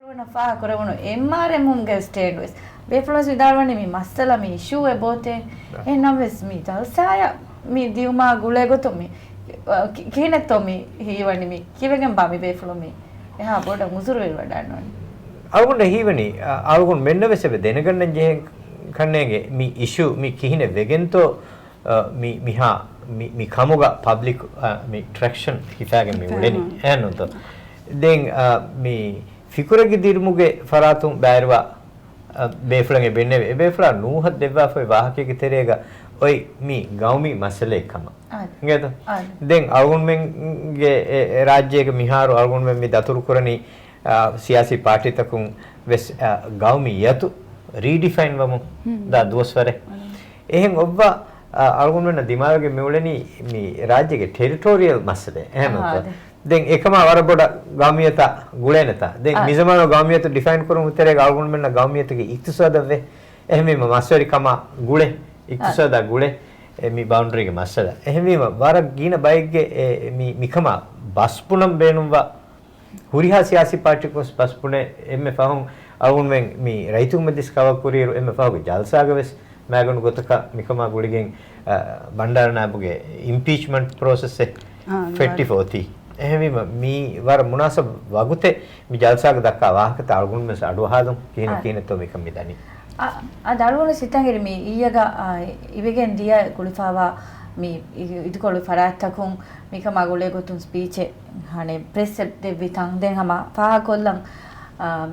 Fa correvano emmare munge stainless. Beflos vidalvani mi mastala mi issue e bote e naves mi talsaya mi diuma gulegotomi kinetomi hivani mi kivegen bami beflomi eha boda musuru velwadanwani algon hivani algon mennavese denagannan je kannege mi issue mi kihine vegento mi miha mi kamuga public mi traction hifagen mi uleni enonto den mi Fikuragi dirmuge faratum bairwa beflange benne befla nuha devwa foi wahake ki terega oi mi gaumi masale kama ngeda den algun men ge rajye ge miharu algun men mi daturu kurani siyasi party takun ves gaumi yatu redefine wamu da dosware ehen obba algun men dimage meuleni mi rajye ge territorial masale ehmata den ekama waraboda gaumiyata gulenata den mizamano gaumiyata define kurum utere galgun menna gaumiyata ge iktisada ve ehme maswari kama gule iktisada gule mi boundary ge masada ehme wara gina bayge mi mikama baspunam benumwa huriha siyasi party kos baspune emme fahun algun men mi raitum medis kawa kuriru emme fahu jalsa gaves magonu gotaka mikama guligen bandaranabuge impeachment process 2040 එහෙම මේ වර මුනාසබ වගුතේ මේ ජල්සාග දක්වා වාහකත අල්ගුන් මෙස අඩුවහදුම් කියන තෝ මේක මිදනි දරුවන සිතංගෙරි මේ ඊයග ඉවෙගෙන් දිය කුලිෆාවා මේ ඉදුකොළු ෆරාත්තකුන් මේක මගුලේ ගොතුන් ස්පීච් හනේ ප්‍රෙස් දෙවි තං දෙන් හම පහ කොල්ලන්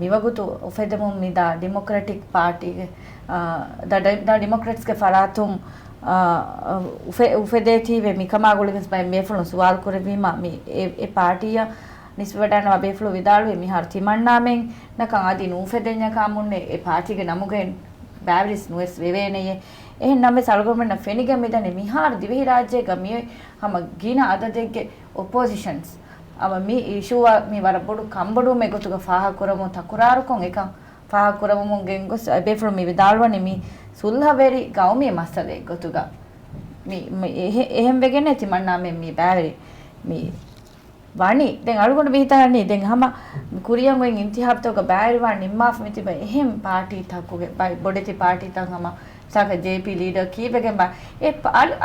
මිවගුතු ඔෆෙදමුම් මිදා ඩෙමොක්‍රැටික් පාර්ටි ද ඩෙමොක්‍රැට්ස් ගේ ෆරාතුම් උෆෙදේතිවේ මිකමාගුලිගස් බයි මේෆලු සුවාල් කරවීම මේ ඒ පාටිය නිස්වඩන වබේෆලු විදාලුවේ මි හර්ති මන්නාමෙන් නකන් අදි නූෆෙදෙන්ය කාමුන්නේ ඒ පාටිගේ නමුගෙන් බෑවරිස් නුස් වෙවේනේ එහෙන් නම් සල්ගොමන ෆෙනිගම් මෙදනේ මිහාර දිවි රාජ්‍යයේ ගමිය හම ගින අදදෙක්ගේ ඔපොසිෂන්ස් අව මේ ඉෂුව මේ වර බොඩු කම්බඩු මෙගොතුක ෆාහ කරමු තකුරාරුකොන් එක ෆාහ කරමු මුගෙන් ගොස් බේෆලු මේ විදාලවනේ මේ සුල්හවේරි ගෞමිය මස්සලේ ගොතුග මේ එහෙම් වෙගෙන ඇති මන්නාමෙන් මේ බෑවරි මේ වණි දැන් අලුගොඩ විහිතන්නේ දැන් හැම කුරියන් වෙන් ඉන්තිහාබ්තෝක බෑවරි වා නිම්මාෆ් මිති බයි එහෙම් පාටි තකුගේ බයි බොඩති පාටි තන් හැම සාක ජේපී ලීඩර් කීපගෙන් බා ඒ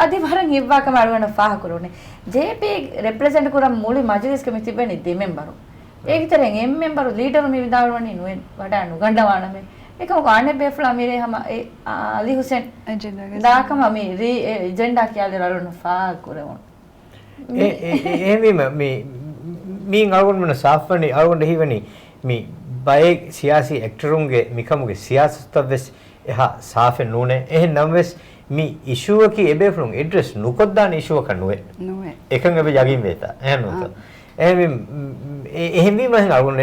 අදිවරන් ඉව්වාකම අලුගොඩ ෆාහ කරුනේ ජේපී රෙප්‍රසෙන්ට් කරම් මුලි මජලිස් කමිටි බෙනි දෙමෙම්බරු ඒකිතරෙන් එම් මෙම්බරු ලීඩර් මේ විදාවන්නේ නුවෙන් වඩා නුගණ්ඩවානමේ එකම ගානේ බේෆ්ලා මිරේ හැම ඒ අලි හුසෙන් දාකම මේ එජෙන්ඩා කියලා රලුන ෆා කරවොන් එහෙම මේ අලුගොන් මන සාෆනි අලුගොන් හිවනි මේ බය සියාසි ඇක්ටරුන්ගේ මිකමුගේ සියාසතවස් එහා සාෆෙ නුනේ එහෙන් නම්වස් මේ ඉෂුව කි එබේෆ්ලුන් ඇඩ්‍රස් නුකොද්දාන ඉෂුව කනුවේ එකන් එබ යගින් වේතා එහෙම නෝත එහෙම මම අලුගොන්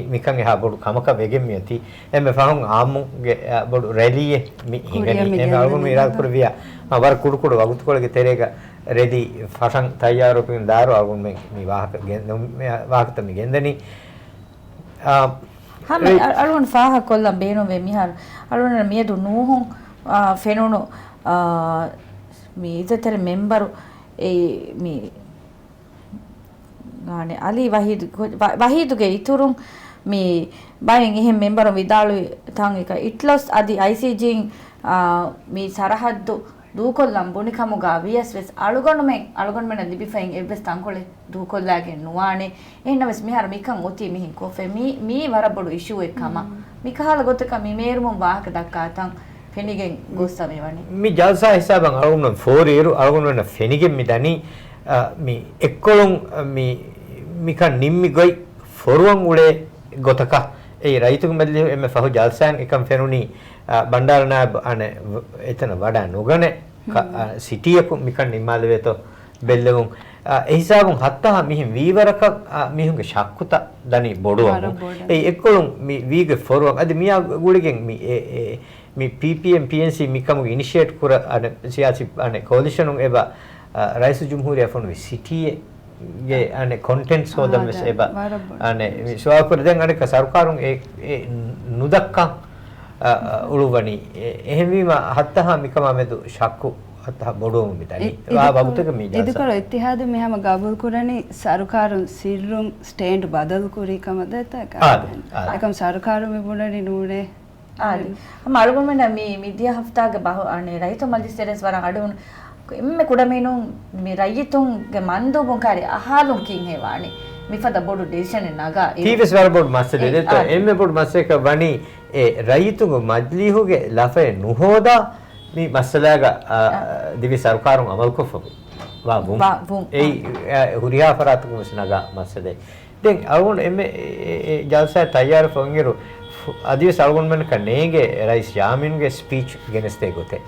මිකන් එහා බොඩු කමක වෙගෙන් මියති එමෙ ෆහුන් ආමුගේ බොඩු රැලියේ මි හිඟනි එමෙ අලුගොන් මිරාල් කරවියා වර කුඩු කුඩු වගුත් කොලගේ තෙරේක රෙදි ෆෂන් තයාරෝපින් දාරෝ අලුගොන් මේ වාහක වාහකත මි ගෙන්දනි හැම අලුගොන් ෆාහ කොල්ලම් බේනෝ වේ මිහාර අලුගොන් මියදු නූහුන් ෆෙනෝනෝ මේ ඉතතර මෙම්බරු ඒ මේ ගානේ අලි වහීදුගේ ඉතුරුන් මේ බයෙන් එහෙම මෙම්බරු විදාලු තන් එක ඉට්ලොස් අදි ICG මේ සරහද්දු දූකොල්ලම් බොනිකමුගා VSS අලුගොන්න මෙන්න දිබිෆයින් එබ්ස් තංකොලේ දූකොල්ලාගෙන් නුවානේ එහෙනවස් මිහාර මිකන් ඔති මිහින් කොෆේ මේ වරබඩු ඉෂුව එකම මිකහල ගොතක මේ මේරුම් වාහක දක්කා තන් ෆෙනිගෙන් ගොස්සමේ වනේ මේ ජල්සා හිසාබන් අලුගොන්න 4 ඉරු අලුගොන්න ෆෙනිගෙන් මිදනි මේ එක්කොලොන් මේ මිකන් නිම්මි ගොයි ෆොරුවන් උලේ ගොතක ඒ රයිතුක මෙදලි එමෙ ෆහු ජල්සන් එකම් ෆෙනුනි බණ්ඩාරනායබ අනේ එතන වඩා නොගනේ සිටියකු මිකන් නිම්මාලවේතෝ බෙල්ලගුන් එහිසාබුන් හත්තහ මිහින් වීවරක මිහුන්ගේ ශක්කුත දනි බොඩුවමු ඒ එක්කොලොන් මේ වීගේ ෆොරුවන් අද මියා ගුලිගෙන් මේ PPM PNC මිකමුගේ ඉනිෂියේට් කර අනේ සියාසි අනේ කොලිෂන් උන් එබා රයිස් ජුම්හූරියා ෆොන් සිටියේ ගේ අනේ කොන්ටෙන්ට්ස් හොදමස් එබා අනේ විශ්වාසකර දැන් අනේ සර්කාරුන් ඒ නුදක්කම් උළුවනි එහෙම වීම හත්තහ මිකම මෙදු ශක්කු hata bodum mitani wa bagutaka mi jalsa idukor ittihad mehama gabul kurani sarukarun sirrum stand badal kuri kamadata ekam sarukarum ibunani nune అది అడుగుమన్న మీ మిద్య హఫ్తాగా బాహు అనే రైతు మల్ది స్టేటస్ వర అడుగును ఎమ్మె కూడా నేను మీ రైతుంగ మందు బొంకారి అహాలు కింగ్ హేవాణి మిఫద బోడు డెసిషన్ నాగా టీవీస్ వర బోడు మస్సే దేత ఎమ్మె బోడు మస్సే క వని ఏ రైతుంగ మజ్లీహుగే లఫే నుహోదా మీ మస్సలాగా దివి సర్కారం అమలు కొఫబు వా బుం ఏ హురియా ఫరాతుకు ముస్నగా మస్సదే దెన్ అగున్ ఎమ్మె జల్సా తయారు ఫంగిరు අදිය සල්ගොන්මන් කනේගේ රයිස් යාමින්ගේ ස්පීච් ගෙනස්තේ ගොතේ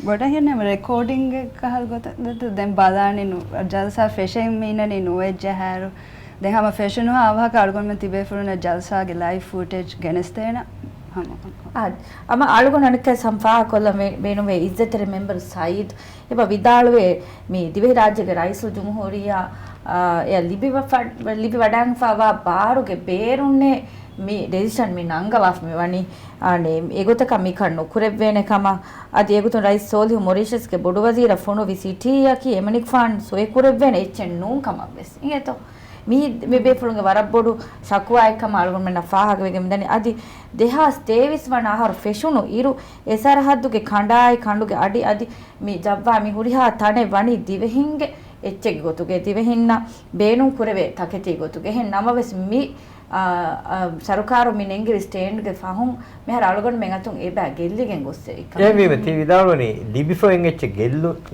බොඩ හිනේ රෙකෝඩින්ග් කහල් ගොත දැන් බදානේ නු ජල්සා ෆැෂන් මීනනේ නොවෙජ් හැරු දැන් හැම ෆැෂන් හා ආවහ කල්ගොන්මන් තිබේ ෆුරුන ජල්සාගේ ලයිව් ෆුටේජ් ගෙනස්තේන අම අලුගොන අනික සම්පා කොල්ල මේනුවේ ඉස්සතර මෙම්බර් සයිද් එබ විදාළුවේ මේ දිවේ රාජ්‍යගේ රයිසු ජුම්හූරියා ලිබි වඩන් ෆවා බාරුගේ බේරුන්නේ මේ ඩෙසිෂන් මේ නංගවාෆ් මෙවනි අනේ ඒගොතක මි කන්නු කුරෙව්වේනේ කම අද ඒගොතන් රයිස් සෝලි මොරිෂස්ගේ බොඩු වසීර ෆොනු විසිටියා කි එමනික් ෆාන් සොය කුරෙව්වේනේ එච්චෙන් නූන් කම වෙස් ඉයතෝ මේ බේෆුලුගේ වරබ්බොඩු සකුවායි කම අලුගොන් මෙන්න ෆාහගේ වෙගෙ මිදනි අදි දෙහස් තේවිස් වන ආහාර ෆෙෂුණු ඉරු එසරහද්දුගේ කණ්ඩායි කණ්ඩුගේ අඩි අදි මේ ජව්වා මි හුරිහා තනේ වනි දිවෙහින්ගේ එච්චෙක් ගොතුගේ දිවෙහින්න බේනුම් කුරවේ තකෙති ගොතුගේ හෙන් නමවස් මි සරුකාරු මිනෙන්ගේ ස්ටේන්ඩ්ගේ ෆහුම් මෙහර අලුගොන් මෙගතුන් ඒ බෑ ගෙල්ලිගෙන් ගොස්සේ ඒ මේ ති විදාලවනි ලිබිෆෝෙන් එච්ච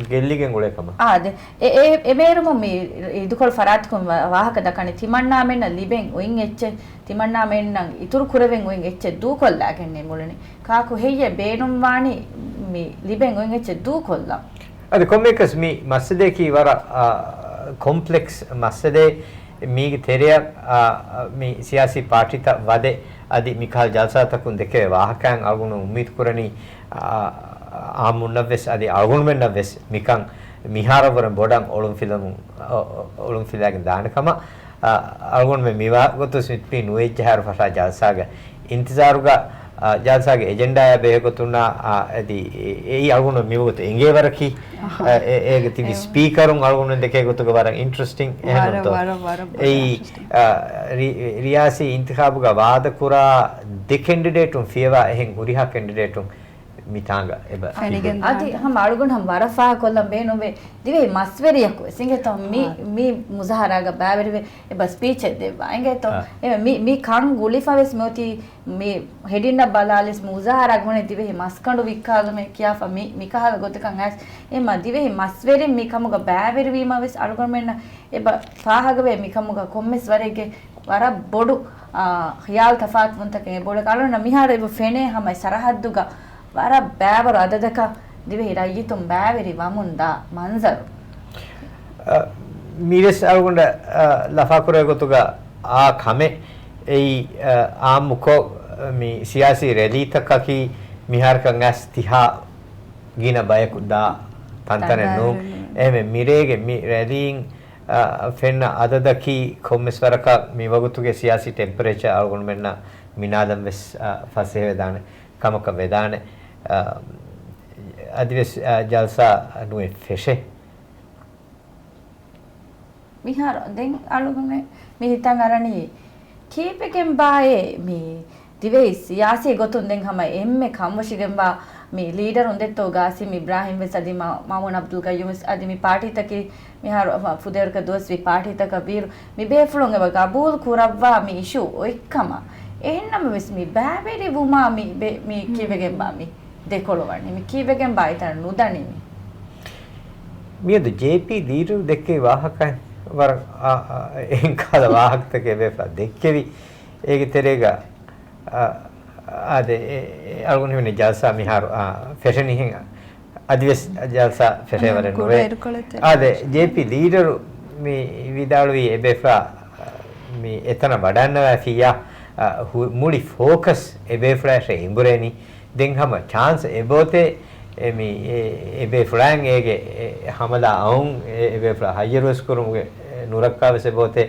ගෙල්ලිගෙන් ගොලේකම ආද ඒ මේරුම මේ ඉදුකොල් ෆරාත්කොම් වාහක දකනි තිමන්නා මෙන්න ලිබෙන් ඔයින් එච්ච තිමන්නා මෙන්න ඉතුරු කුරවෙන් ඔයින් එච්ච දූ කොල්ලාගෙන්නේ මුලනේ කාකු හෙయ్య බේනුම් වානි මේ ලිබෙන් ඔයින් එච්ච දූ කොල්ලා අද කොමෙකස් මි මස්සදේ කි වර කොම්ප්ලෙක්ස් මස්සදේ මීගේ තෙරිය මේ සියාසි පාර්ටිත වදේ අදි මිකල් ජල්සාතකුන් දෙකේ වාහකයන් අල්ගුණ උම්මීත් කුරණි ආමුන්නවෙස් අදි අල්ගුණ මෙන්නවෙස් මිකන් මිහාරවර බොඩන් ඔලුම් ෆිලාගෙන් දානකම අල්ගුණ මෙ මිවා ගොතු ස්මිත්පි නුවෙච්ච හැර ෆසා ජල්සාගේ ඉන්තිසාරුගා ජල්සාගේ එජෙන්ඩාය බේගොතුනා අදි ඒ අල්ගුණ මිවගොතු එංගේ වරකි ඒක තිබි ස්පීකරුන් අල්ගුණ දෙකේ ගොතුක වර ඉන්ටරෙස්ටිං එහෙනම් ඒ රියාසි ඉන්තිඛාබුගා වාද කුරා දෙ කැන්ඩිඩේටුන් ෆියවා එහෙන් උරිහා කැන්ඩිඩේටුන් මිතාංගා එබ අදි හම අලුගොන් හම වරෆා කොල්ලම් බේනොවේ දිවේ මස්වරියක් සිංගතෝ මි මුසහරාග බෑවරිවේ එබ ස්පීච් දෙවා එංගතෝ මි කන් ගුලිෆාවෙස් මොති මේ හෙඩින්න බලාලිස් මුසහරාග මොනේ දිවේ මස්කඬු වික්කාල මේ කියාෆා මි කහල ගොතකන් ඇස් එම දිවේ මස්වරින් මි කමුග බෑවරිවීමවෙස් අලුගොන් මෙන්න එබ ෆාහගවේ මි කමුග කොම්මස් වරේගේ වර බොඩු ඛියාල් තෆාත් වන්තකේ බොඩ කාලන මිහාර එබ ෆෙනේ හමයි සරහද්දුගා වර බෑවර අදදක දිවේ රයිතුම් බෑවරි වමුන්දා මන්සර් මීරස් අල්ගොන්ඩ ලෆා කුරේ ගොතුගා ආ කමෙ ඒ ආමුකෝ මි සියාසි රෙලීතකකි මිහාරකන් ඇස් තිහා ගින බයකුදා තන්තන නෝ එමෙ මිරේගේ මි රෙලීන් ෆෙන්න අදදකි කොම්මස්වරක මි වගුතුගේ සියාසි ටෙම්පරේචර් අල්ගොන් මෙන්න මිනාදම් වෙස් ෆසේ වේදාන කමක වේදාන අදිවස් ජල්සා නුවේ ෆෙෂේ මිහාර දැන් අලුගොනේ මේ හිතන් අරණි කීපකෙන් බායේ මේ දිවේ සියාසි ගොතුන් දැන් හැම එම්මේ කම්වශිගෙන් බා මේ ලීඩර් උන්දෙත්තෝ ගාසිම් ඉබ්‍රාහිම් වෙසදි මාමුන් අබ්දුල් කයුම් අදි මේ පාටි තකි මිහාර ෆුදේර්ක දොස් වි පාටි තක බීර් මේ බේෆලොන් එව ගබූල් කුරවවා මේ ඉෂු ඔයික්කම එහෙන්නම වෙස් මේ බෑබේරි වුමා මේ කීවගෙන් බා මේ දෙකොළවන්නේ මේ කීවගෙන් බා ඊතන නුදන්නේ මියද ජේ.පී. ලීඩර් දෙකේ වාහකයන් වර එන්කාල වාහකතකේ වෙපා දෙක්කෙවි ඒකේ තෙරේගා ආදේ අල්ගොන් හිමනේ ජල්සා මිහාර ෆැෂන් ඉහින් අදිවස් ජල්සා ෆැෂන් වර නුවේ ආදේ ජේ.පී. ලීඩර් මේ විදාළුවි එබෙෆා මේ එතන වඩන්නවා ෆියා මුලි ෆෝකස් එබේ ෆ්ලෑෂ් ඉඹුරේනි දෙන් හැම chance එබෝතේ එමි එබේ ෆ්ලෑන් ඒගේ හැමලා අවුන් එබේ ෆ්ලා හයියර්ස් කරුමුගේ නුරක්කාවසේ බෝතේ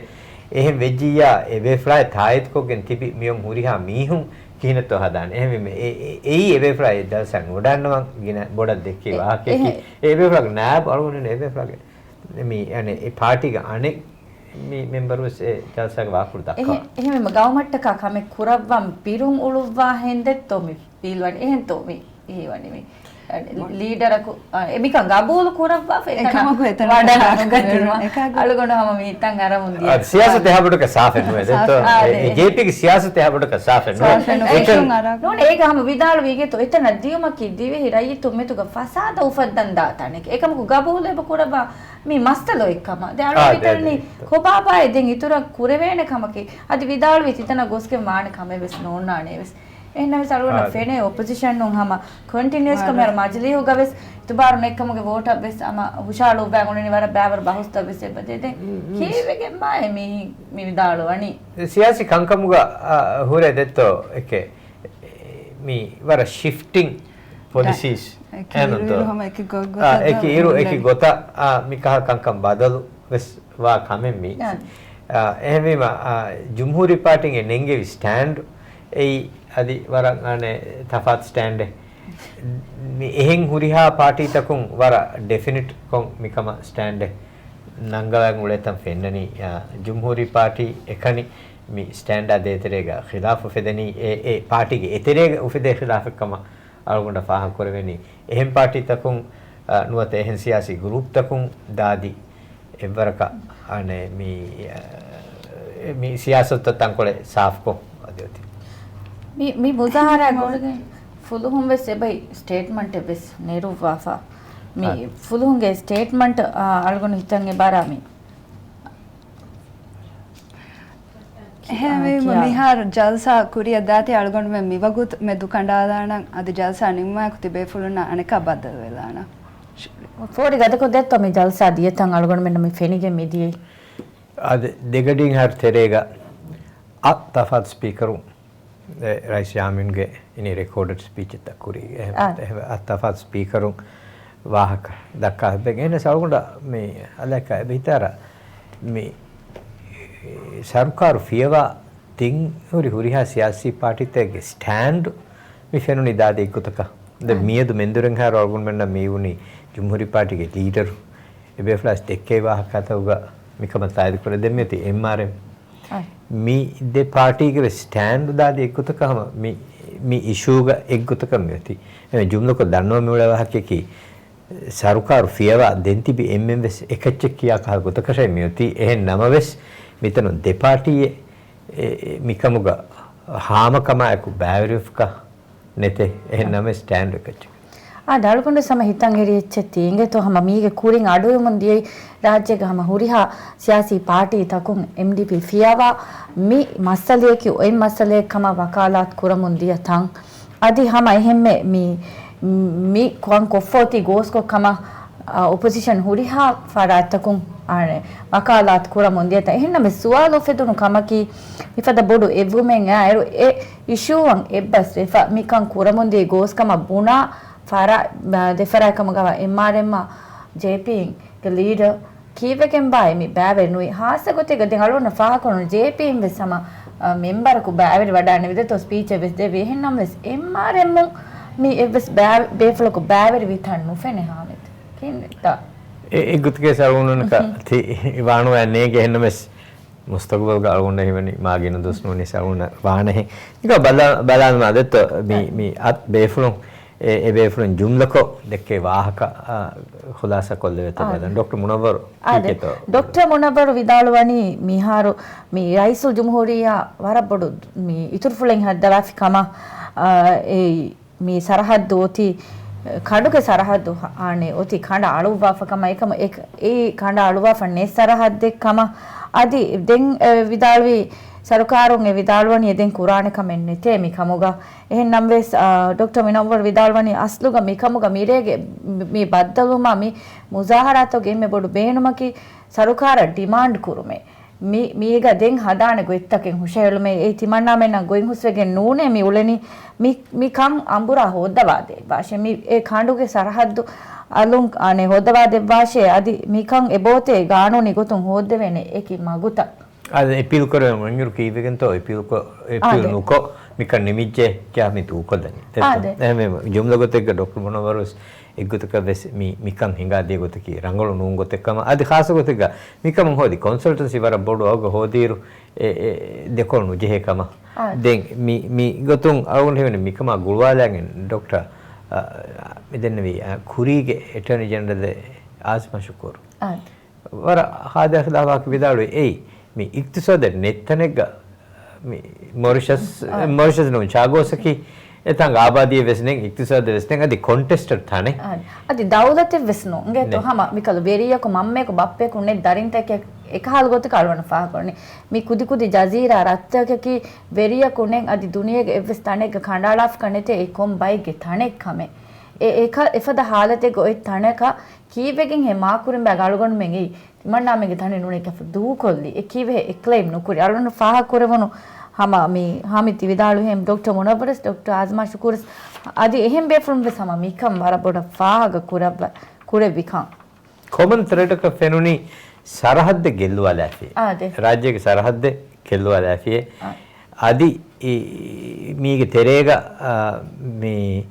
එහෙන් වෙජ්ජියා එබේ ෆ්ලෑ තායිත් කොගෙන් තිබි මියොන් හුරිහා මීහුන් කිහිනත් හදාන එහෙම ඒ එබේෆ්‍රයි දසන් උඩන්නම ගින බොඩක් දෙකේ වාකේ එබේෆ්‍රක් නෑබ් අරුනේ එබේෆ්‍රගේ මේ අනේ ඒ පාටිගේ අනේ මේ මෙම්බර්ස් ඒ ජල්සාගේ වාකුරු දක්වා එහෙම ගවමට්ටක කම කුරවම් පිරුම් උළුවා හෙන්දෙත් තොමි පිල්වන්නේ එහෙන් තොමි ඒවනේ මේ ලීඩරකු එමිකන් ගබෝල කුරව්වා එකමක එතන අලගොනම මේ ඉතින් අර මුන්දිය සියාසත හැබඩක සාෆෙන් වේ ඒ ජේපීගේ සියාසත හැබඩක සාෆෙන් නෝන ඒකම විදාල වීගේ තෝ එතන දියම කිදිවේ හිරයි තුමෙතුග ෆසාද උෆද්දන් දාතනෙක් එකමක ගබෝල එබ කුරවා මේ මස්තලෝ එක්කම දැන් අර විතරනේ කොපාපා එදෙන් ඉතුරු කුරවේන කමකේ අද විදාල වී තිතන ගොස්කේ මාන කම වෙස් නෝනානේ වෙස් එන්නම සරුවන ෆෙනේ ඔපොසිෂන් නුන් හම කන්ටිනියස් කමර මජලි හොගවෙස් තුබාර නෙක්කමගේ වෝට් අප් වෙස් අම හුෂාලු බෑගුණනේ වර බෑවර බහුස්ත වෙස් බදෙදේ කීවෙගෙන් බය මේ විදාලෝ වනි සියාසි කංකමුග හුරේ දෙත්තෝ එකේ මේ වර shifting policies එනතෝ එක ඉරු එක ගොත මිකහ කංකම් බදලු වෙස් වා කමෙන් මි එහෙමම ජුම්හූරි පාටිගේ නෙන්ගේ ස්ටෑන්ඩ් ඒ adi warang ane tafat stand mi ehen huriha party takun wara definite kon mikama stand nangalang uletam fennani jumhuri party ekani mi stand ade terega khilaf fedani e party ge eterega ufede khilaf kama algonda fahan korveni ehen party takun nuwate ehen siyasi group takun dadi evaraka ane mi siyasat tankole saaf ko adiyoti मी मुजाहरा गोलगे फुलहुम वे से भाई statement वेस नेहरू वाफा मी फुलहुंगे statement अलगुन हितंगे बारामी එහෙම මිහාර ජල්සා කුරිය දාති අල්ගොන් මෙ මිවගුත් මෙ දුකණ්ඩාදාන අද ජල්සා නිම්මා කුති බේෆුලන අනක බද්දල් වෙලාන ෆෝරි ගදකො දෙත්තෝ මේ ජල්සා දියතන් අල්ගොන් මෙන්න මේ ෆෙනිගේ මිදියේ අද දෙගඩින් හර් තෙරේගා අත් තෆත් ස්පීකරු Rais Yaminge ini recorded speech takuri attafat speakerun wahaka dakka begene salgunda me alaka bitara me sarkar fiyawa ting huriha siyasi party tege stand me fenuni dade ikutaka the miedu menduren har orgun menna meuni jumhuri party ge leader ebe flash dekke wahaka tauga mikama tayari kore demmeti MRM me they party के stand दादी एकगुतकम मी issue गा एकगुतकम मेती जुमलो को दन्नो मेवला हके की सरकार फियवा देंती भी MMS एकचक किया का गुतकशय मेती ए नमवेस मितनो दे पार्टी मिकमुगा हाम कमा को बैरिफ का नेते ए नमे स्टैंड एकचक ಆ ದಾಳ್ಕೊಂಡ ಸಮ ಹಿತಂಗೆರಿ ಎಚ್ಚೆತ್ತಿ ಇಂಗೆ ತೋ ಹಮ ಮೀಗೆ ಕೂರಿಂಗ್ ಅಡುವೆ ಮುಂದಿ ರಾಜ್ಯಗ ಹಮ ಹುರಿಹಾ ಸಿಯಾಸಿ ಪಾರ್ಟಿ ತಕುಂ ಎಂಡಿಪಿ ಫಿಯಾವಾ ಮಿ ಮಸಲೆಕಿ ಒಯ್ ಮಸಲೆ ಕಮ ವಕಾಲಾತ್ ಕುರ ಮುಂದಿಯ ತಂ ಅದಿ ಹಮ ಎಹೆಮ್ಮೆ ಮಿ ಕ್ವಾಂ ಕೊಫೋತಿ ಗೋಸ್ಕೊ ಕಮ opposition ಹುರಿಹಾ ಫರಾತ್ ತಕುಂ ಆನೆ ವಕಾಲಾತ್ ಕುರ ಮುಂದಿಯ ತ ಎಹೆನ್ನ ಮೆ ಸುವಾಲೋ ಫೆದುನು ಕಮಕಿ ಇಫದ ಬೋಡು ಎವ್ವುಮೆನ್ ಆಯರು A ಇಶ್ಯೂವಂ ಎಬ್ಬಸ್ ಎಫ ಮಿಕಂ ಕುರ ಮುಂದಿ ಗೋಸ್ಕಮ ಬುನಾ fara defara kamagawa MRM JP ke leader kiveken bai mi bawe nui hasa gote gaden alona fa kono JP inve sama member ku bawe wada ne vidhe to speech eves de vehenam les MRM mi eves bawe flo ku bawe vithan nu fene hamet kinta e gutke sarunun ka thi wanu ane ge hennames mustaqbal ga algonda himani magena dosnu ni saruna wana he ika balan ma detto mi at befulun එබේෆුන් ජුම්ලකෝ දෙකේ වාහක ખુલાસા කොල්ලෙත බදන් doctor Munawar ඊකේතෝ doctor Munawar විදාලවනි මිහාරු මේ රයිසුල් ජුම්හූරියා වරබඩු මේ ඉතුරුෆුලෙන් හද්දලාෆි කම ඒ මේ සරහද්ද ඔති කඩුගේ සරහද්ද ආනේ ඔති කඩ අලුවාෆ කම එකම ඒ කඩ අලුවාෆ නේ සරහද්ද කම අදි දෙන් විදාලවි सरकारों ने विदालवनी एदें कुराने कमेन्ने ते मिकमुगा එහෙන් නම් වෙස් ડોક્ટર මිනවර් විදාල්වනි අස්ලුග මිකමුග මිරේගේ මේ බද්දලුමා මේ මුසාහරාතෝගේ මේ බොඩු බේනුමකි සරුකාර ඩිමාන්ඩ් කුරුමේ මීග දෙන් හදාන ගොත්තකෙන් හුෂෙලුමේ ඒ තිමන්නා මෙන්න ගොයින් හුස්වෙගෙන් නූනේ මි උලෙනි මිකම් අම්බුරා හොද්දවාදේ වාෂේ මේ ඒ කාණ්ඩුගේ සරහද්දු අලුන් අනේ හොද්දවාදේ වාෂේ අදි මිකම් එබෝතේ ගානෝනි ගොතුන් හොද්දවෙනේ ඒකි මගුත ಅದು ಎಪೀಲ್ ಕರೆ ಮಂಜೂರು ಕೀವೆಗಂತ ಎಪೀಲ್ ನುಕೋ ಮಿಕ ನಿಮಿಜ್ಜೆ ಕ್ಯಾ ಮಿ ತೂಕೊದನಿ ಎಮೆ ಜುಮ್ಲ ಗೊತ್ತೆಗ ಡಾಕ್ಟರ್ ಮೊನವರಸ್ ಎಗ್ಗುತಕ ಬೆಸ್ ಮಿಕಂ ಹಿಂಗಾದಿ ಗೊತ್ತಕಿ ರಂಗಳು ನೂ ಗೊತ್ತೆಕಮ ಅದು ಖಾಸ ಗೊತ್ತೆಗ ಮಿಕಂ ಹೋದಿ ಕನ್ಸಲ್ಟೆನ್ಸಿ ವರ ಬೋರ್ಡ್ ಹೋಗ ಹೋದಿರು දෙකොණු ජෙහෙකම දැන් මි ගොතුන් අවුන් හේවනේ මිකම ගුල්වාලයන්ගෙන් ડોક્ટર මෙදෙන්නවි කුරීගේ ඇටර්නි ජෙනරල් ආස්මා ෂුකූර් වර හාදස් දාවාක විදාලු එයි මි ඉක්තිසද නෙත්තනෙග මි මොරිෂස් නෝ චාගෝසකි එතං ආබාදී වෙස්නෙන් ඉක්තිසද වෙස්නෙන් අදි කොන්ටෙස්ටඩ් තානේ අදි දවුලතේ වෙස්නෝ නගේ තෝ හම මිකල වෙරියක මම්මේක බප්පේක උන්නේ දරින්තක එකහල් ගොත කලවන ෆා කරන්නේ මේ කුදි කුදි ජසීරා රත්තකකි වෙරියක උන්නේ අදි දුනියක එවස් තනෙක කණ්ඩාලාෆ් කනෙතේ එකොම් බයිගේ තනෙක් කමේ ඒක එෆද हालते ගොයි තනක කීවෙකින් හේ මාකුරින් බෑ ගලගොන් මෙගි මන්නාමෙගේ තනේ නුනේ කෆ දූ කොල්ලි ඒ කීවේ එක්ලයිම් නුකුරි අරන ෆා කරවනු හම මේ හමිති විදාලු හෙම් ડોක්ටර් මොනවරස් ડોක්ටර් ආස්මා ෂුකූරස් අදි එහෙම් බේෆ්‍රම් වෙසම මිකම් වර බොඩ ෆාග කුරබ කුරෙවිකම් කොමන් ත්‍රෙඩක ෆෙනුනි සරහද්ද ගෙල්ලුවා ලැෆියේ රාජ්‍යයේ සරහද්ද ගෙල්ලුවා ලැෆියේ අදි මීගේ තෙරේග මේ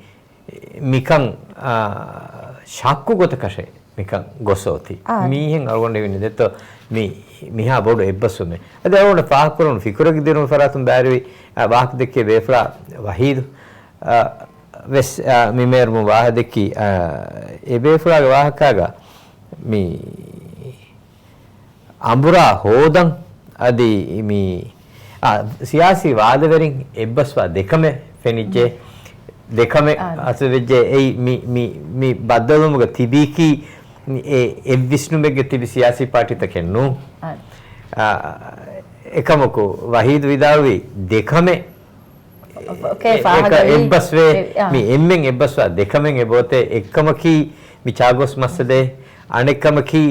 මිකම් ශක්කු ගොත කෂේ මිකම් ගොසෝති මීහෙන් අරගොන්න වෙන්නේ දෙත මේ මිහා බොඩ එබ්බසුමේ අද අවුන පාක් කරන ෆිකුරක දිනු ෆරාතුන් බෑරි වාක් දෙකේ වේෆලා වහීද් වෙස් මිමෙර්මු වාහ දෙකි ඒ වේෆලාගේ වාහකාගා මේ අඹුරා හෝදන් අදි මේ සියාසි වාදවරින් එබ්බස්වා දෙකම ෆෙනිජ්ජේ දෙකම අසවෙජ්ජේ ඒ මේ බද්දලුමුග තිබීකි ඒ විෂ්ණුමෙගේ තිබි සියාසි පාටිත කෙන්නු එකමකු වහීද් විදාවි දෙකම එබ්බස්වේ මේ එම්මෙන් එබ්බස්වා දෙකමෙන් එබෝතේ එක්කමකි මිචාගොස් මස්සදේ අනෙක්කමකි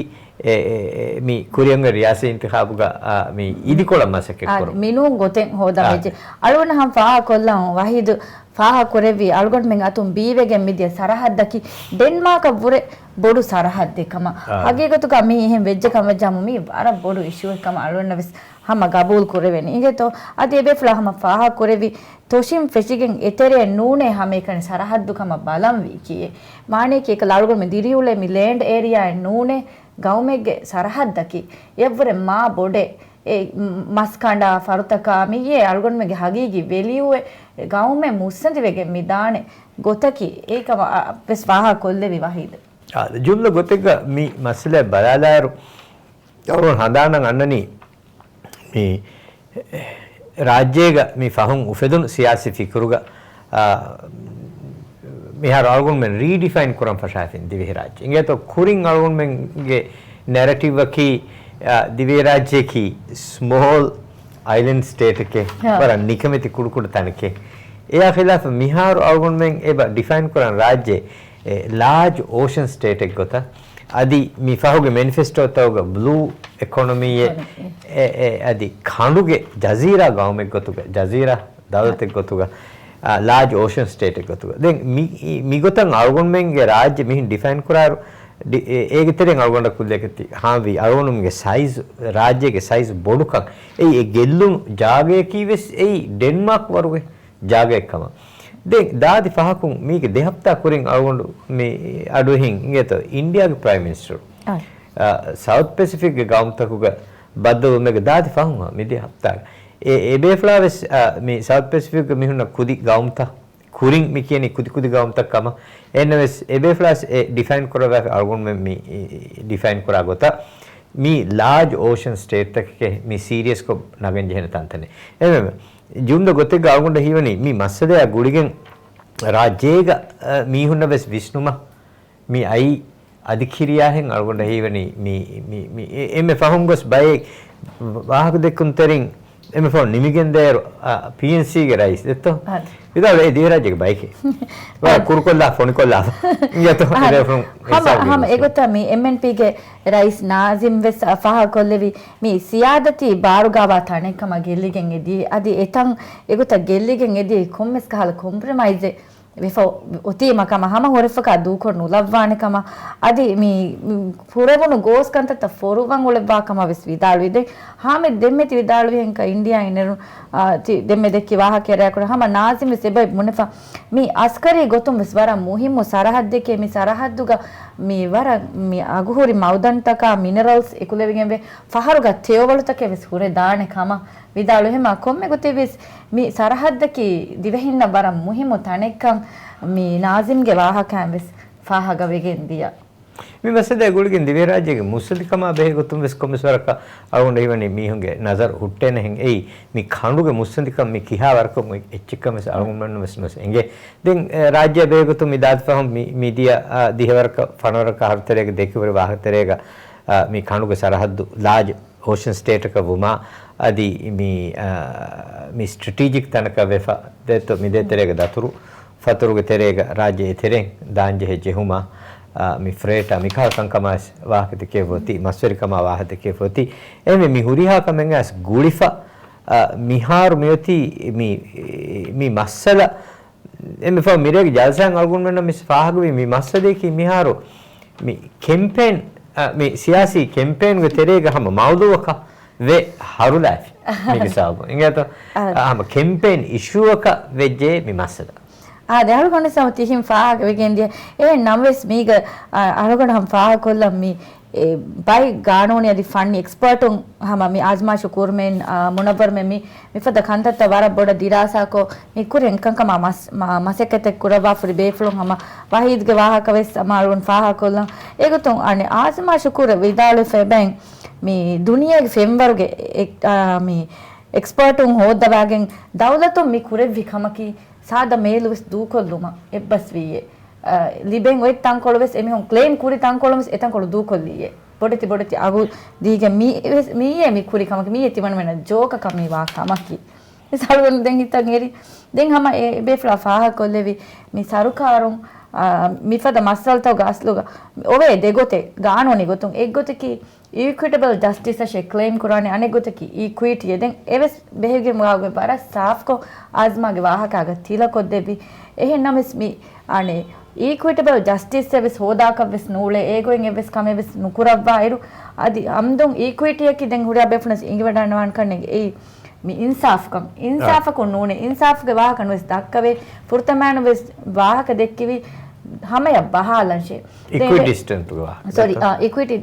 මේ කුරියන්ගේ රියාසී ඉන්තිඛාබුගා මේ ඉදිකොළ මසක කරු මිනු ගොතෙන් හොදා මෙජ අලවන හම් ෆාහ කොල්ලන් වහීද් ෆාහ කොරෙවි අල්ගොඩ් මෙන් අතුම් බීවෙගෙන් මිදිය සරහද්දකි ඩෙන්මාර්ක වුරේ බොඩු සරහද්ද එකම හගේගතුක මේ එහෙම වෙජ්ජ කම ජමු මේ අර බොඩු ඉෂුව එකම අලවන වෙස් හම ගබූල් කොරෙවෙනි ඉගෙතෝ අදී බෙෆ්ලා හම ෆාහ කොරෙවි තොෂිම් ෆෙසිගෙන් එතරේ නූනේ හැම එකන සරහද්දුකම බලම් වී කියේ මානේ කේක ලල්ගොඩ මෙ දිරියුලේ මි ලෑන්ඩ් ඒරියා නූනේ ගෞමෙගේ සරහද්දකි එව්වර මා බොඩේ ඒ මස්කණ්ඩා ෆරුතකා මියේ අල්ගොඩ් මෙගේ හගීගි වෙලියුවේ ගෞමෙ මුස්සන්දි වෙගේ මිදානේ ගොතකි ඒකම වෙස් වාහ කොල්ලෙවි වහීද ජුම්ල ගොතෙක මි මසල බලාලාරු අවුන් හදානන් අන්නනි මේ රාජ්‍යයක මේ ෆහුන් උෆෙදුන් සියාසි ෆිකරුග මිහාර ආල්ගොන්මෙන් රීඩිෆයින් කරන් ෆෂාෆින් දිවි රාජ්‍ය ඉංගේතෝ කුරින් ආල්ගොන්මෙන්ගේ නැරටිව් කි දිවි රාජ්‍ය කි small island state ke bara nikameti kudu tanake eya khilaf mihar algonmen eba define kuran rajye large ocean state ek gota adi mi fahuge manifesto tawga blue economy adi khanduge jazira gawme gotuga jazira dawlat ek gotuga large ocean state ek gotuga den mi gotan algonmen ge rajye mihin define kuraru ඒගෙ තෙරෙන් අල්ගොන්ඩ කුල්ලෙකති හාවි අරුණුම්ගේ සයිස් රාජ්‍යයේ සයිස් බොඩුකක් ඒ ගෙල්ලුම් ජාගය කීවෙස් ඒ ඩෙන්මාර්ක් වරුගේ ජාගයක්කම දෙක් දාදි පහකුන් මේක දෙහප්තා කුරින් අල්ගොන්ඩ මේ අඩුවෙහින් ඉගෙත ඉන්දියාගේ ප්‍රයිම් මිනිස්ටර් සවුත් පැසිෆික් ගේ ගාම්තකුගේ බද්දු මේක දාදි පහුන් මේ දෙහප්තා ඒ බේෆ්ලාවස් මේ සවුත් පැසිෆික් මිහුන කුදි ගාම්තා kuring mikiyani kudi gawamtak kama ennes ebe flash define korava argon me define kora gota mi large ocean state tak ke mi serious ko nagen jehena tantane eme jumda gote argon hiwani mi massada gudigen rajyega mi hunna ves visnuma mi ai adikiriya hen argon hiwani mi eme fahungos bay wahak dekun terin eme for nimigen der PNC ge rais detto ඉතින් ඒ දිවරාජ්‍යක බයිකේ වා කුරුකොල්ලා ෆොනිකොල්ලා යතෝ ඉරෆ්‍රම් හම ඒගොත මේ MNP ගේ rice නාසිම් වෙස් ෆහ කොල්ලෙවි මේ සියාදති බාරුගාවා තණෙකම ගෙල්ලිගෙන් එදී අදි එතන් ඒගොත ගෙල්ලිගෙන් එදී කොම්මස් කහල compromise විෆ ඔතීමකම හම හොරෙෆක දූකොන් උලව්වානකම අදි මේ පුරවණු ගෝස් කන්තත ෆොරුවන් උලව්වාකම වෙස් විදාළු ඉදේ හාමෙ දෙම්මෙති විදාළු වෙන්ක ඉන්දියා ඉනරු දෙම්මෙ දෙක්කි වාහ කෙරයකට හම නාසිම සෙබයි මුනෆා මේ අස්කරි ගොතුම් වෙස් වර මුහිම්මු සරහද් දෙකේ මේ සරහද්දුග මේ වර මේ අගුහුරි මවුදන්තක මිනරල්ස් එකුලෙවිගෙන් වේ ෆහරුග තේවවලුතක වෙස් හුරේ දානකම විදාළු හැම කොම්මෙ ගොතේ වෙස් මේ සරහද්දකි දිවෙහින්න බර මුහිම්මු තනෙක්කම් මේ නාසිම්ගේ වාහකයන් වෙස් ෆාහග වෙගෙන් දියා මේ වසද ගුල්ගෙන් දිවේ රාජ්‍යගේ මුස්ලිකම බෙහෙ ගොතුම් වෙස් කොමිස්වරක අරුණ ඉවනේ මීහුගේ නසර් හුට්ටෙන හෙන් එයි මේ කණුගේ මුස්ලිකම මේ කිහා වරකම එච්චකම අරුණ මන්න වෙස් නොස් එංගේ දෙන් රාජ්‍ය බෙහෙ ගොතුම් මිදාත් ෆහම් මීඩියා දිහවරක ෆනවරක හර්තරේක දෙකවර වාහතරේක මේ කණුගේ සරහද්දු ලාජ් ඕෂන් ස්ටේට් එක වුමා අදි මේ ස්ට්‍රැටජික් තනක වෙෆා දෙත මිදෙතරේක දතුරු ෆතුරුගේ තෙරේක රාජ්‍ය තෙරෙන් දාංජෙ හෙජෙහුමා mi freta mi kal kan kamas wahate ke voti masweri kama wahate ke voti eme mi huriha kamen as gulifa mihar miyoti mi masala eme fa mirege jalsan algun menna mis fahagwe mi masade ki miharu mi campaign mi siyasi campaign ge terega hama mawduwaka ve harulaf mi kisabu ingato hama campaign issue ka veje mi masala දෙහල්ගොන්න සමතිහිම් ෆාහක වෙගෙන්දිය ඒ නම්වෙස් මීග අලගොන්න හම් ෆාහ කොල්ලම් මී බයි ගානෝනි අදි ෆන්නි එක්ස්පර්ටුන් හම මී ආජ්මාෂු කුර්මෙන් මුනබර් මෙ මී මිෆද කන්තත්ත වර බොඩ දිරාසාකෝ මී කුරෙන් කංකම මසෙකත කුරවා ෆරි බේෆලුන් හම වහීද්ගේ වාහක වෙස් අමාරුන් ෆාහ කොල්ලම් ඒගතුන් අනේ ආජ්මාෂු කුර විදාලෙ ෆෙබෙන් මී දුනියාගේ ෆෙම්වර්ගේ මී එක්ස්පර්ටුන් හොද්දවාගෙන් දවලතුන් මී කුරෙ විකමකි सादा मेलुस दूकोल्लुमा एब्बस विये लिबेंग ओय तांकोलवेस एमिहon claim kuri तांकोलवेस एतांकोल दूकोल्लिये bodeti agu dige miye mi kuri kamaki miye timan mena joka kami wa kamaki salgon den hitan eri den hama e befla faha kollevi mi sarukarun mi fada masalta gasluga ove degote gaanoni gotun eggote ki equitable justice ashe claim kurane anegote ki equity eden eves behege muage bara saaf ko azma ge wahaka ga tila koddebi ehennamis mi ane equitable justice service hoda ka ves nule egoen eves kame ves nukuravva iru adi amdon equity ki den huriya befnas ingivadanawan kanne e mi insaf ko nune insaf ge wahaka ves dakkave furtamanu ves wahaka dekkivi hamaya bahalanche equity distance wa sorry equity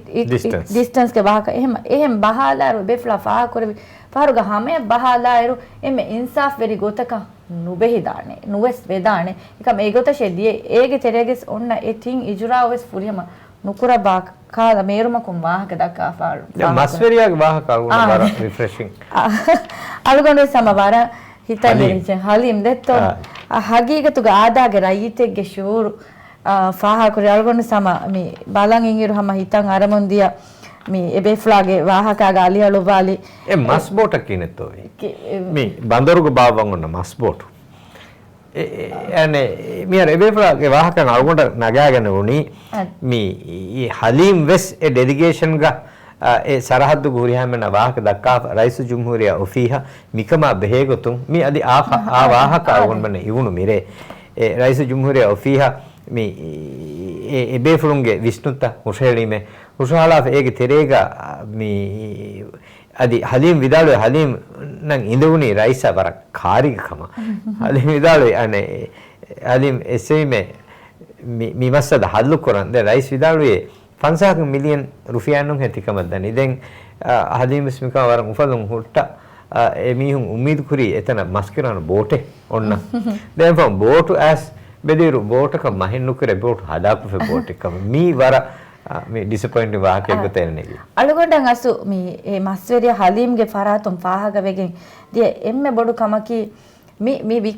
distance ke wahaka ehem bahala ru befla faha korevi faruga hamaya bahala iru emme insaf veri gotaka nubehidane nuves vedane ekam egota shediye ege tereges onna e thing ijura wes furiyama nukura ba kala meruma kum wahaka dakka faru masveriya ge wahaka una bara refreshing algonde samavara hitaniche halim detto hagigatu ga adage rayitege shuru faha kore algonde sama mi balan ingiru hama hitan aramondiya mi ebeflage wahaka ga aliyalu bali e masbota kinetto mi bandaruga bawan onna masbot ane mi ar ebeflage wahaka algonda nagagane uni mi halim wes e delegation ga e sarahaddu gurihamenna wahaka dakka raisu jumhuriya ofiha mikama behegotum mi adi a wahaka algonda ivunu mire e raisu jumhuriya ofiha mi ebefulunge visnutta mushelime ushala ege terega mi adi halim vidalu halim nan induni raisa bara karigakama halim vidalu ane halim esime mi masada hallu koran de rais vidalu 50 million rufiyanun hetikama dani den halim ismika waran ufalun hutta emihun umid kuri etana maskirana bote onna den from boat as bediru boat ka mahinnu kure boat hadaku fe boat ekam mi wara me disappointing wahake gotenegi alugondan asu mi e masweriya halim ge faratum fahaga wegen die emme bodu kamaki mi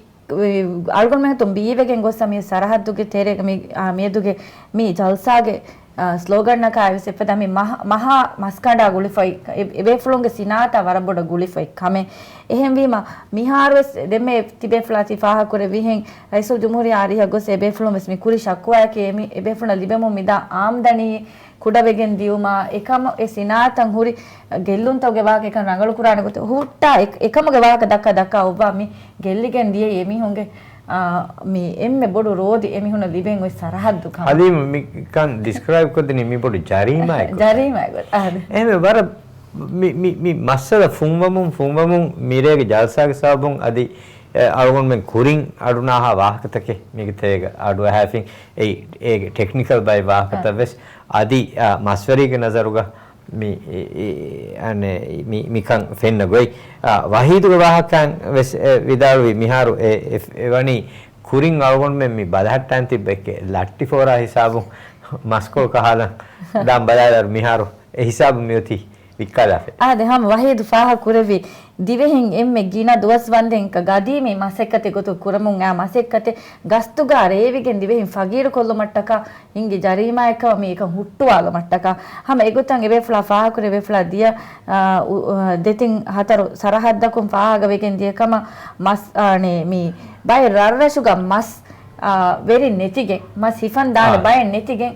algon men tum biwegen gossa mi sarahaddu ge terega mi meduge mi jalsa ge slogan naka avise pada mi maha maskanda gulifai ebe flonge sinata waraboda gulifai kame ehem wima miharwes demme tibe flati faha kore wihen raisul jumhuriya ariya gos ebe flomes mi kuri shakwa ke mi ebe flona libemo mida amdani kudavegen diuma ekam e sinatan huri gellun tawge waage kan rangalu kurana gote hutta ekam ge waage dakka obba mi gelligen diye emi honge මේ එම්මෙ බොඩු රෝදි එමිහුණ ලිබෙන් ඔය සරහද්දු කම අදී මි kan describe කොද්දනි මි පොඩි ජරීමයි ජරීමයි ආද එහෙම වර mi masala funvamun mirege jalsage sabun adi algon men kuring aduna ha wahakatake migitega adu having e technical by wahakata ves adi maswarige nazaruga mi ane mi kan fenna goi wahiduga wahakan ves vidalu miharu evani kuring algon men mi badahattan tibbeke latti fora hisabu maskol kahala dam badadar miharu e hisabu mioti වික්කාදාෆේ දහම වහේදු ෆාහ කුරවි දිවෙහින් එම්මෙ ගින දුවස් වන්දෙන් ක ගදීමේ මසෙක්කතේ ගොතු කුරමුන් ආ මසෙක්කතේ ගස්තුගා රේවිගෙන් දිවෙහින් ෆගීර කොල්ල මට්ටක හින්ගේ ජරීමා එක මේක හුට්ටුවාග මට්ටක හැම එගොතන් එවෙෆ්ලා ෆාහ කුරවෙෆ්ලා දිය දෙතින් හතර සරහද්දකුම් ෆාහග වෙගෙන් දියකම මස් නේ මේ බයි රරරසුග මස් වෙරි නැතිගෙන් මස් හිෆන් දාන බය නැතිගෙන්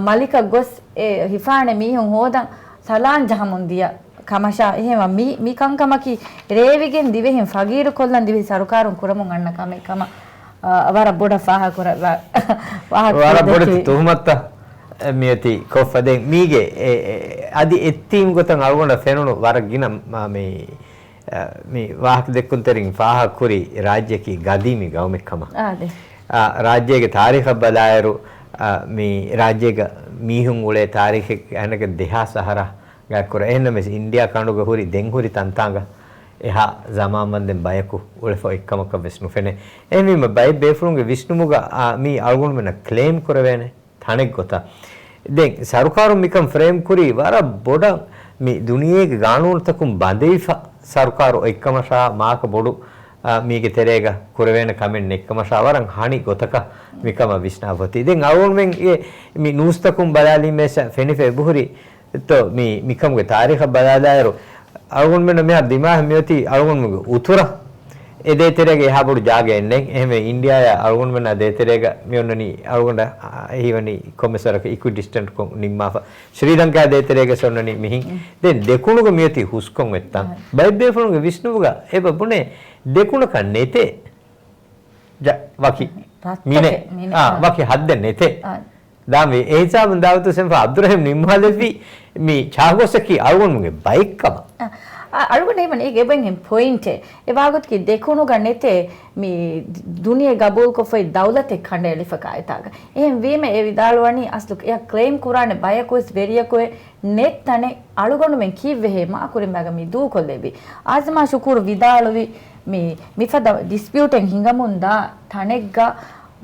මලික ගොස් හිෆානේ මීහුන් හොදන් සලාන් ජහමුන්දිය කමෂා එහෙම මි කංකමකි රේවිගෙන් දිවෙහින් ෆගීරු කොල්ලන් දිවි සරුකාරුන් කුරමුන් අන්න කම එකම වර බොඩ ෆාහ කුර වර බොඩ තුහමත්ත මියති කොෆදෙන් මීගේ අදි එත්තීම් ගොතන් අල්ගොන්න ෆෙනුණු වර ගින මේ වාහක දෙක්කුන්තරින් ෆාහ කුරි රාජ්‍යකි ගදීමි ගවමෙක්කම රාජ්‍යයේ තාරිඛ බලායරු මේ රාජ්‍යයේ මීහුන් උලේ තාරිඛ අනක දෙහා සහරා ගක්කර එන්නම ඉන්දියා කණුග හුරි දෙන් හුරි තන්තාංග එහා zamaamanden bayaku ulefo ekkamaka vesnu fene එනිම බයි බේෆුරුන්ගේ විෂ්ණුමුග මේ අල්ගොන් මෙන ක්ලේම් කරවේනේ තනෙක් ගොත දැන් සරුකාරු මිකම් ෆ්‍රේම් කුරි වර බොඩ මේ දුනියේගේ ගානුවතකුම් බඳෙයිෆා සරුකාරු එක්කමෂා මාක බොඩු මීගේ තෙරේග කුරවේන කමෙන් එක්කමෂා වරන් හානි ගොතක මිකම විෂ්ණාවති දැන් අල්ගොන් මෙන් මේ නූස්තකුම් බලාලි මේස ෆෙනිෆේ බුහුරි तो मी मिकम के तारीख बदादायरो अळगुन में मे दिमाग में होती अळगुन में उतुरा ए दे तेरेगे हा बुड जागे ने एमे इंडिया या अळगुन में ना दे तेरेगा मे उन्नी अळगुन हिवनी कोमेसर के इक्विडिस्टेंट को निम्मा श्रीलंका दे तेरेगे सोन्नी मिहि दे देखुनु को मेती हुस्कों वेत्ता बाइबे फोन के विष्णुगा ए बबुने देखुनु का नेते जा वाकी मीने वाकी हद नेते दामे ऐसा बंदावतो सेंफा अब्दुरहीम निम्मालेवी मी छागोसकी अळगुनगे बाइक कम අරුගනේ මනේ ගෙබෙන් පොයින්ට් ඒ වාගොත් කි දෙකුණු ගන්නේතේ මේ දුනියේ ගබෝල් කොෆයි දවලතේ ඛණ්ඩේ ලිෆකායතාග එහෙන් වීම ඒ විදාලවණි අස්ලු යා ක්ලේම් කුරානේ බයකොස් වෙරියකොේ නෙත්තනේ අරුගොනු මෙන් කිව්වේ මා කුරින් බග මි දූ කොල්ලෙබි ආස්මා ශුකුර් විදාලවි මේ මිෆද ඩිස්පියුටෙන් හිඟමුන්දා තනෙග්ගා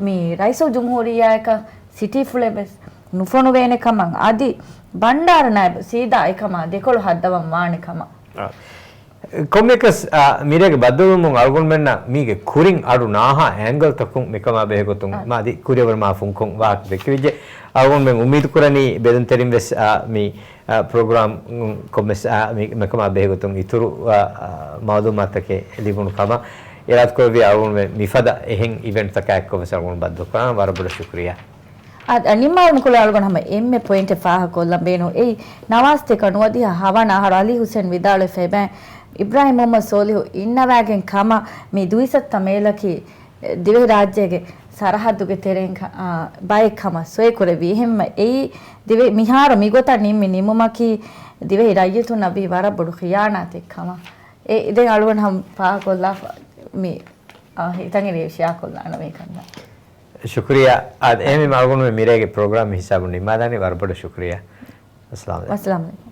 මේ රයිසෝ ජුම්හූරියායක සිටි ෆුලෙබස් නුෆොනු වේනේ කමං আদি බණ්ඩාර නායබ සීදා එකම දෙකොළ හද්දවම් වානේ කම කොමිකස් මිරේගේ බද්දුමුන් අල්ගොන් මෙන්න මීගේ කුරින් අඩු නාහා ඇන්ගල් තකුන් මෙකම බෙහෙගොතුන් මාදි කුරියවර මා ෆුන්කොන් වාක් දෙකිවිජේ අල්ගොන් මෙන් උමීද් කරනි බෙදන් තරින් වෙස් මී ප්‍රෝග්‍රෑම් කොමස් මෙකම බෙහෙගොතුන් ඉතුරු මාදුමතකේ ලිබුණු කම එරත් කොවි අල්ගොන් මෙන් මිෆදා එහෙන් ඉවෙන්ට් තකයක් කොවස අල්ගොන් බද්දු කරන වරබුල ශුක්‍රියා අනිමාවම කුලාල්ගොන හැම එම්මෙ පොයින්ට් ෆාහ කොල්ලම් බේනෝ ඒ නවාස්තේ කනුවදී හවන අහර අලි හුසෙන් විදාල ෆෙබෑ ඉබ්‍රාහිම් මොහම්මද් සෝලිහු ඉන්නවාගෙන් කම මේ දුයිසත් මේලකි දිවේ රාජ්‍යයේ සරහදුගේ තෙරෙන් බයිකම සොය කරවි හැම ඒ දිවේ මිහාර මිගොත නිම්මි නිමුමකි දිවේ රාජ්‍යතු නබි වර බඩු ඛියානත් එක්කම ඒ ඉතින් අලුවන් හම් ෆාහ කොල්ලා මේ හිතන්නේ රේෂයා කොල්ලා නවේ කන්නා शुक्रिया आज एम मालूम में मेरे के प्रोग्राम हिसाब नहीं मादानी वार बड़ा शुक्रिया अस्सलाम वालेकुम।